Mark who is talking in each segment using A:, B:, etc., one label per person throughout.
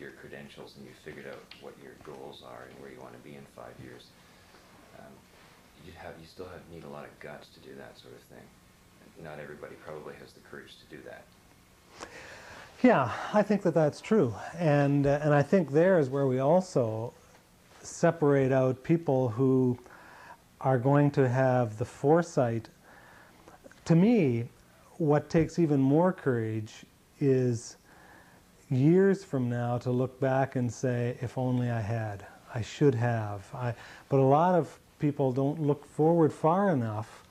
A: your credentials and you figured out what your goals are and where you want to be in 5 years, you still need a lot of guts to do that sort of thing. And not everybody probably has the courage to do that.
B: Yeah, I think that that's true, and I think there is where we also separate out people who are going to have the foresight. To me, what takes even more courage is years from now to look back and say, if only I had, I should have. But a lot of people don't look forward far enough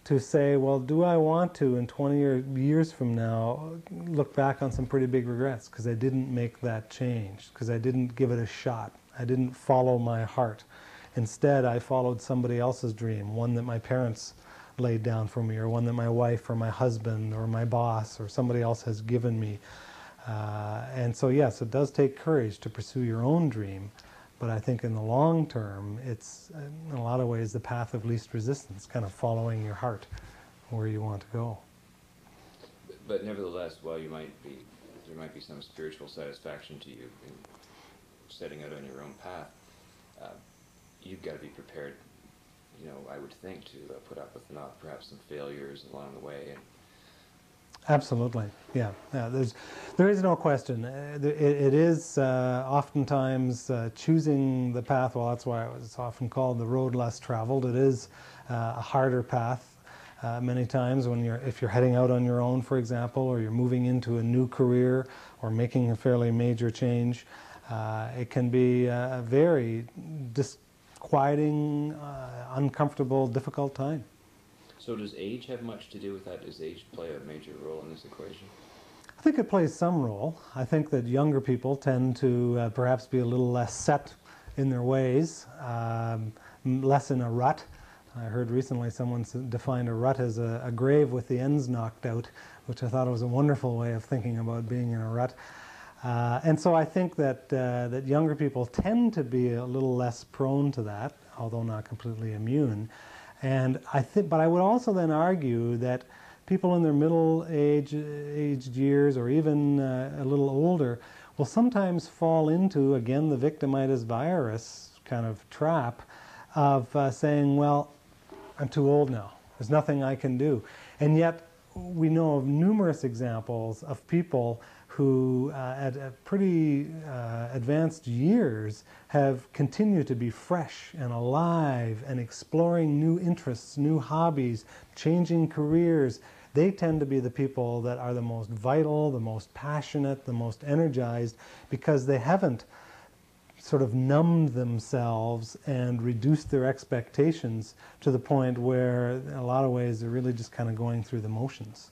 B: to say, well, do I want to, in 20 years from now, look back on some pretty big regrets because I didn't make that change, because I didn't give it a shot. I didn't follow my heart. Instead, I followed somebody else's dream, one that my parents laid down for me, or one that my wife or my husband or my boss or somebody else has given me. And so, yes, it does take courage to pursue your own dream. But I think in the long term, it's in a lot of ways the path of least resistance, kind of following your heart where you want to go.
A: But nevertheless, while there might be some spiritual satisfaction to you in setting out on your own path, you've got to be prepared, I would think, to put up with perhaps some failures along the way.
B: Absolutely, yeah. There is no question. It is oftentimes choosing the path. Well, that's why it's often called the road less traveled. It is a harder path many times if you're heading out on your own, for example, or you're moving into a new career or making a fairly major change. It can be a very disquieting, uncomfortable, difficult time.
A: So does age have much to do with that? Does age play a major role in this equation?
B: I think it plays some role. I think that younger people tend to perhaps be a little less set in their ways, less in a rut. I heard recently someone defined a rut as a grave with the ends knocked out, which I thought was a wonderful way of thinking about being in a rut. And so I think that younger people tend to be a little less prone to that, although not completely immune. But I would also then argue that people in their aged years, or even a little older, will sometimes fall into, again, the victimitis virus kind of trap of saying, well, I'm too old now. There's nothing I can do. And yet we know of numerous examples of people who at pretty advanced years have continued to be fresh and alive and exploring new interests, new hobbies, changing careers. They tend to be the people that are the most vital, the most passionate, the most energized, because they haven't sort of numbed themselves and reduced their expectations to the point where, in a lot of ways, they're really just kind of going through the motions.